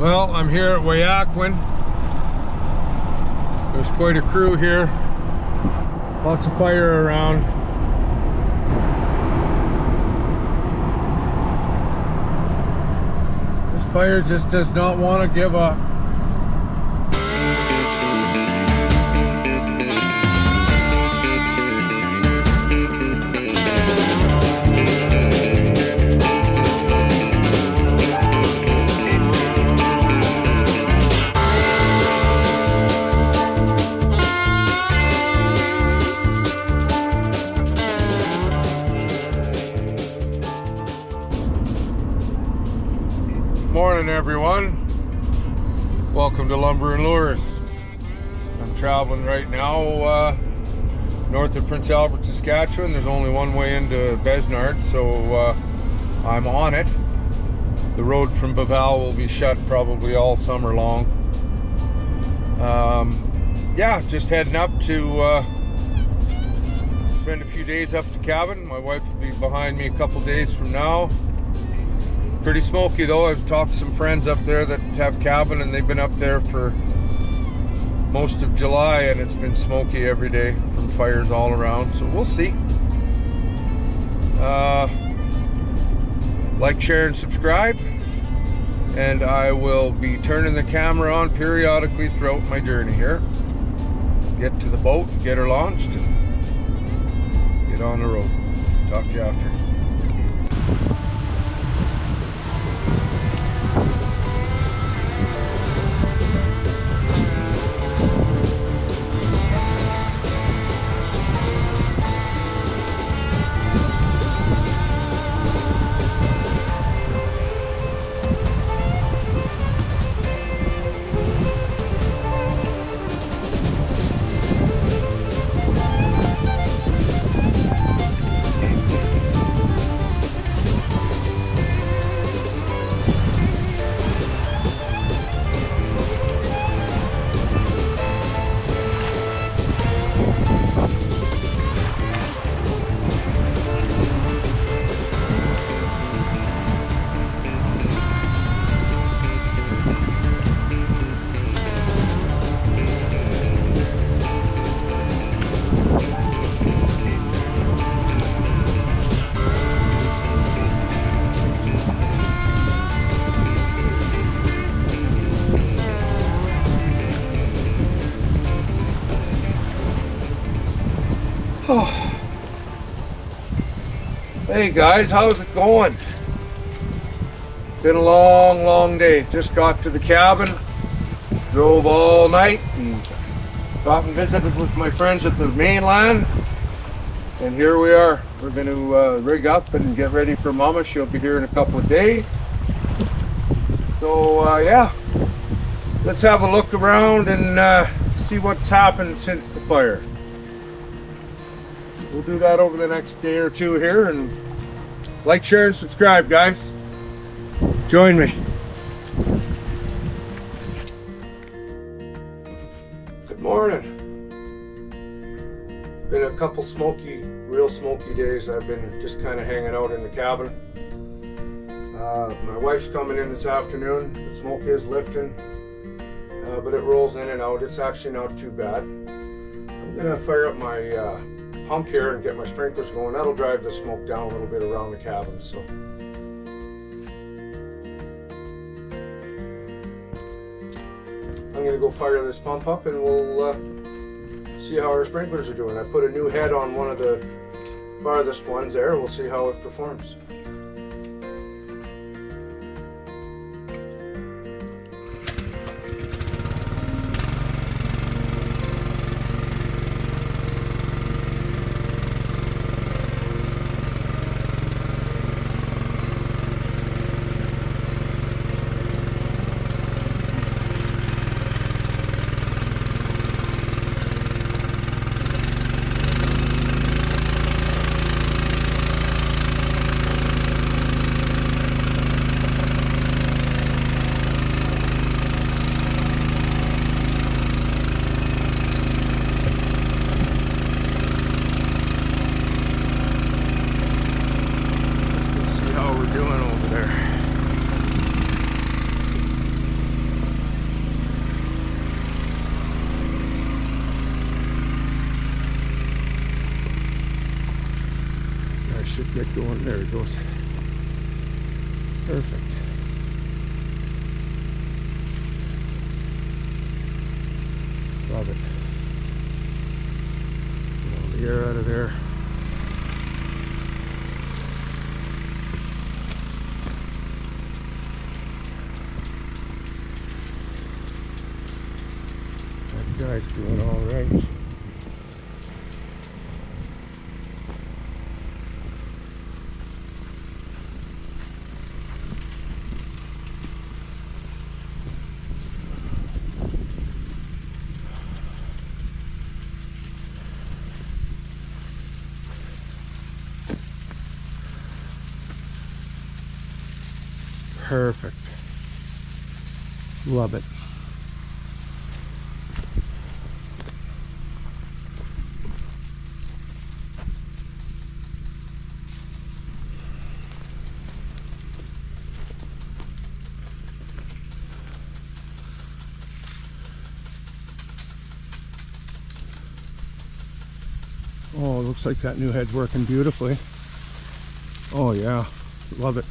Well, I'm here at Wildfire. There's quite a crew here. Lots of fire around. This fire just does not want to give up. Morning everyone, welcome to Lumber and Lures. I'm traveling right now north of Prince Albert, Saskatchewan. There's only one way into Besnard, so I'm on it. The road from Baval will be shut probably all summer long. Yeah, just heading up to spend a few days up at the cabin. My wife will be behind me a couple days from now. Pretty smoky though. I've talked to some friends up there that have cabin and they've been up there for most of July and it's been smoky every day from fires all around, so we'll see. Like, share and subscribe, and I will be turning the camera on periodically throughout my journey here. Get to the boat, get her launched, and get on the road. Talk to you after. Oh. Hey guys, how's it going? Been a long day. Just got to the cabin, drove all night, and stopped and visited with my friends at the mainland. And here we are. We're going to rig up and get ready for Mama. She'll be here in a couple of days. So yeah, let's have a look around and see what's happened since the fire. We'll do that over the next day or two here, and like, share, and subscribe, guys. Join me. Good morning. Been a couple real smoky days. I've been just kind of hanging out in the cabin. My wife's coming in this afternoon. The smoke is lifting, but it rolls in and out. It's actually not too bad. I'm gonna fire up my pump here and get my sprinklers going. That'll drive the smoke down a little bit around the cabin. So I'm gonna go fire this pump up and we'll see how our sprinklers are doing. I put a new head on one of the farthest ones there. We'll see how it performs. going. There it goes. Perfect. Love it. Get all the air out of there. That guy's doing all right. Perfect. Love it. Oh, it looks like that new head's working beautifully. Oh yeah, love it.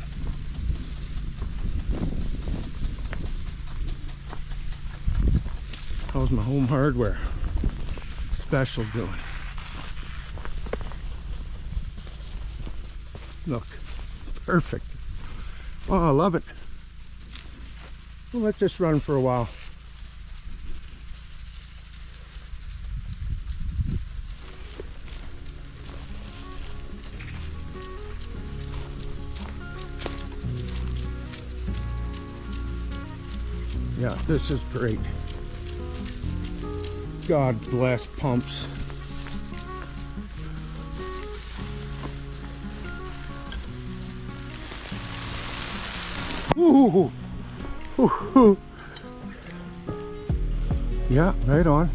How's my home hardware special doing? Look, perfect. Oh, I love it. We'll let this run for a while. Yeah, this is great. God bless pumps. Ooh. Ooh. Yeah, right on.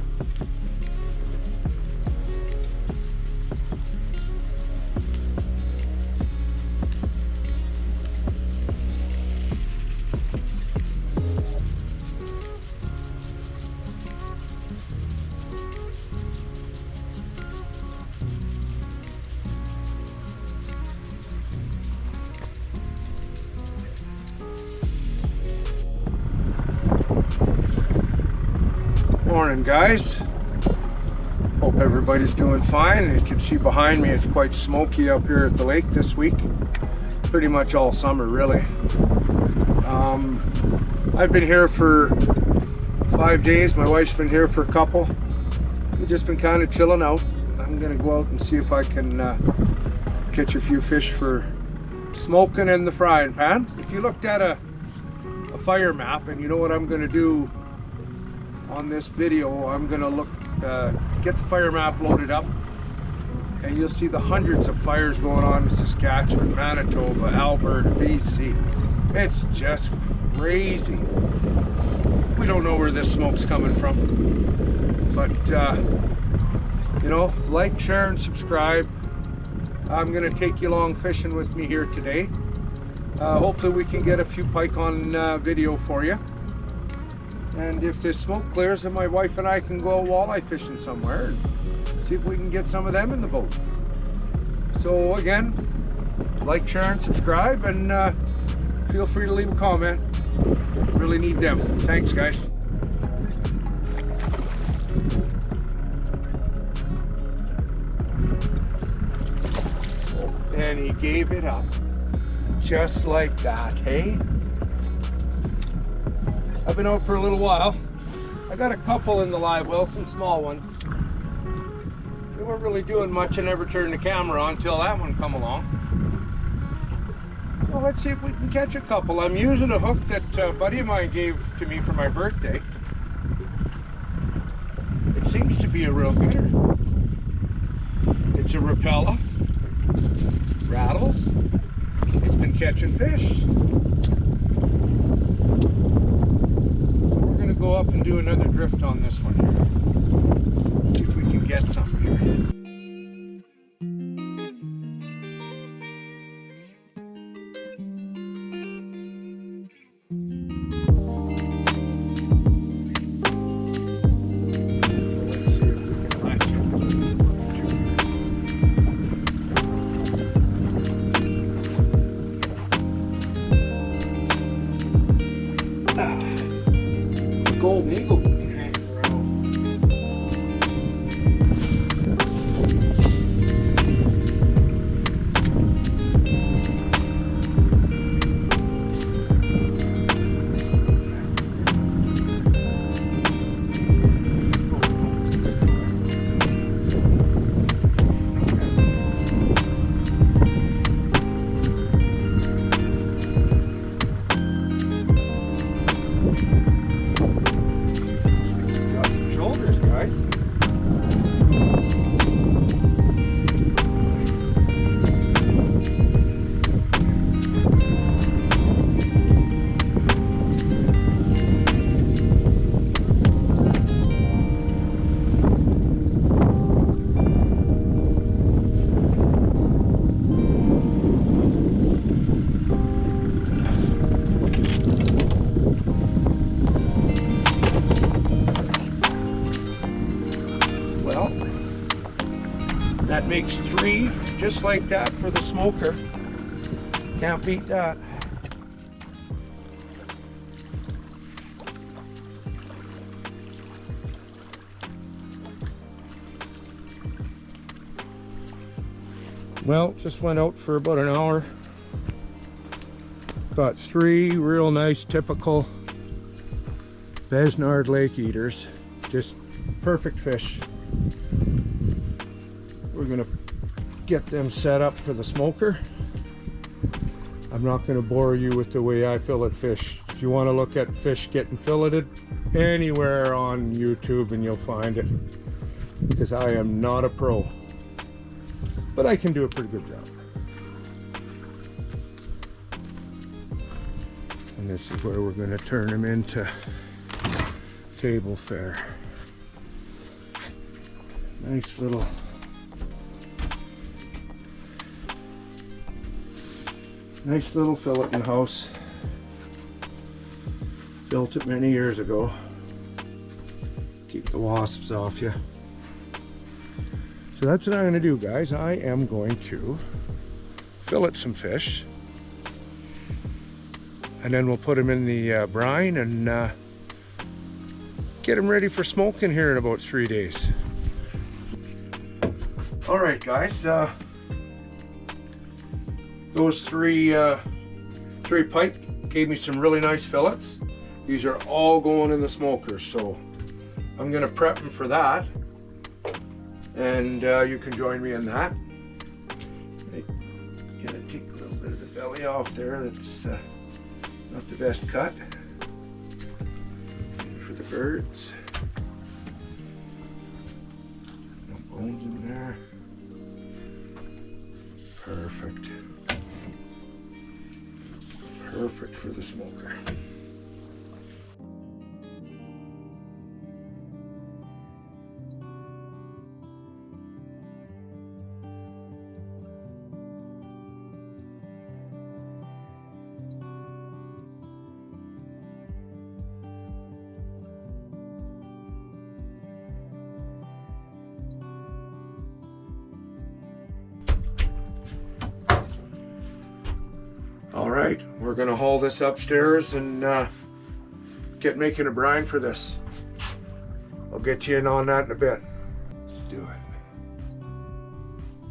Morning, guys. Hope everybody's doing fine. You can see behind me it's quite smoky up here at the lake this week. Pretty much all summer, really. I've been here for 5 days. My wife's been here for a couple. We've just been kind of chilling out. I'm gonna go out and see if I can catch a few fish for smoking in the frying pan. If you looked at a fire map, and you know what I'm gonna do on this video, I'm gonna get the fire map loaded up, and you'll see the hundreds of fires going on in Saskatchewan, Manitoba, Alberta, BC. It's just crazy. We don't know where this smoke's coming from, but you know, like, share, and subscribe. I'm gonna take you along fishing with me here today. Hopefully we can get a few pike on video for you. And if this smoke clears, then my wife and I can go walleye fishing somewhere and see if we can get some of them in the boat. So again, like, share, and subscribe, and feel free to leave a comment. Really need them. Thanks, guys. And he gave it up. Just like that, hey? I've been out for a little while. I got a couple in the live well, some small ones. They weren't really doing much. I never turned the camera on until that one come along. So let's see if we can catch a couple. I'm using a hook that a buddy of mine gave to me for my birthday. It seems to be a real gooder. It's a Rapella. Rattles. It's been catching fish. Go up and do another drift on this one here. See if we can get something here. Let's see if we can latch it. golden eagle hanging around. That makes 3 just like that for the smoker. Can't beat that. Well, just went out for about an hour. Got 3 real nice typical Besnard lake eaters. Just perfect fish. We're gonna get them set up for the smoker. I'm not gonna bore you with the way I fillet fish. If you want to look at fish getting filleted anywhere on YouTube, and you'll find it, because I am not a pro, but I can do a pretty good job. And this is where we're gonna turn them into table fare. Nice little filleting house. Built it many years ago. Keep the wasps off you. So that's what I'm going to do, guys. I am going to fillet some fish, and then we'll put them in the brine and get them ready for smoking here in about 3 days. All right, guys. Those three pike gave me some really nice fillets. These are all going in the smoker, so I'm gonna prep them for that, and you can join me in that. I'm gonna take a little bit of the belly off there. That's not the best cut for the birds. No bones in there. Perfect. Perfect for the smoker. All right, we're gonna haul this upstairs and get making a brine for this. I'll get you in on that in a bit. Let's do it.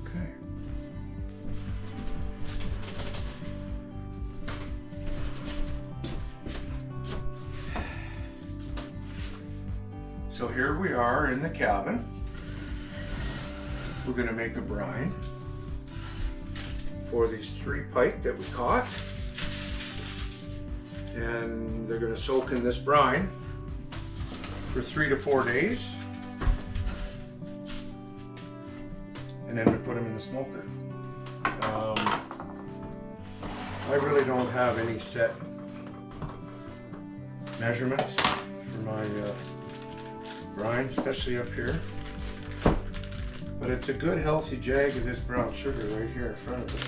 Okay. So here we are in the cabin. We're gonna make a brine for these 3 pike that we caught, and they're going to soak in this brine for 3 to 4 days, and then we put them in the smoker. I really don't have any set measurements for my brine, especially up here. But it's a good healthy jag of this brown sugar right here in front of it.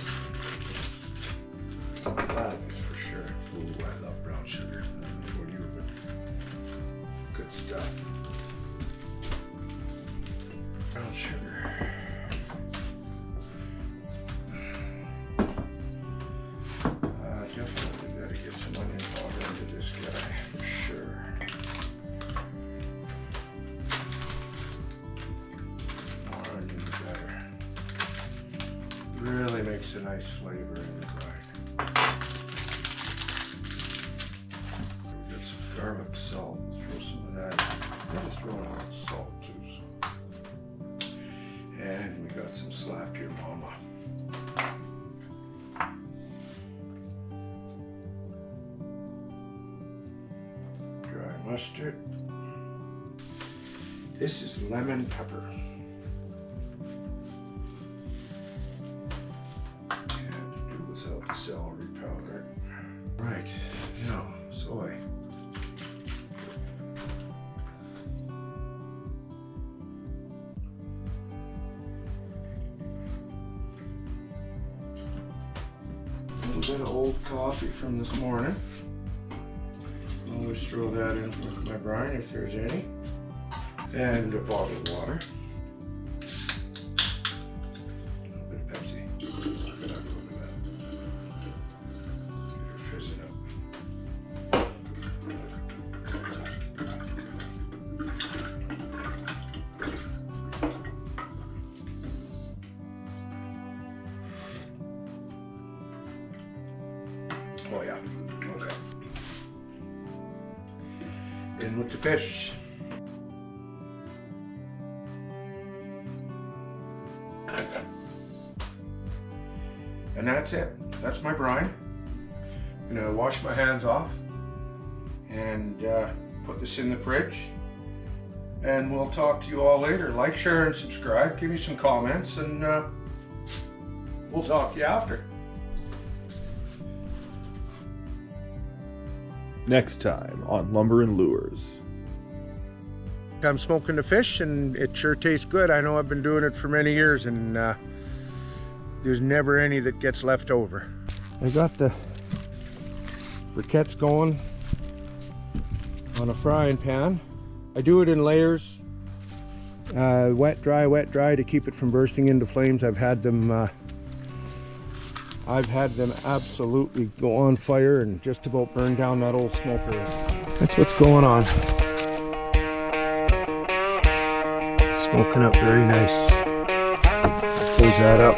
That is for sure. Ooh, I love brown sugar. I don't know about you, but good stuff. Brown sugar. Definitely got to get some onion powder into this guy for sure. gets a nice flavor in the brine. We got some garlic salt. Throw some of that in. I'm gonna throw in a little salt too. So. And we got some slap your mama. Dry mustard. This is lemon pepper. And do without the celery powder. Right, now soy. A little bit of old coffee from this morning. Always throw that in with my brine if there's any. And a bottle of water. A little bit of Pepsi. Look at that. Get her fizzing up. Oh yeah, okay. In with the fish. And that's it. That's my brine. I'm gonna wash my hands off and put this in the fridge. And we'll talk to you all later. Like, share, and subscribe. Give me some comments, and we'll talk to you after. Next time on Lumber and Lures. I'm smoking the fish, and it sure tastes good. I know I've been doing it for many years, and there's never any that gets left over. I got the briquettes going on a frying pan. I do it in layers, wet, dry, to keep it from bursting into flames. I've had them absolutely go on fire and just about burn down that old smoker. That's what's going on. Smoking up very nice. Close that up.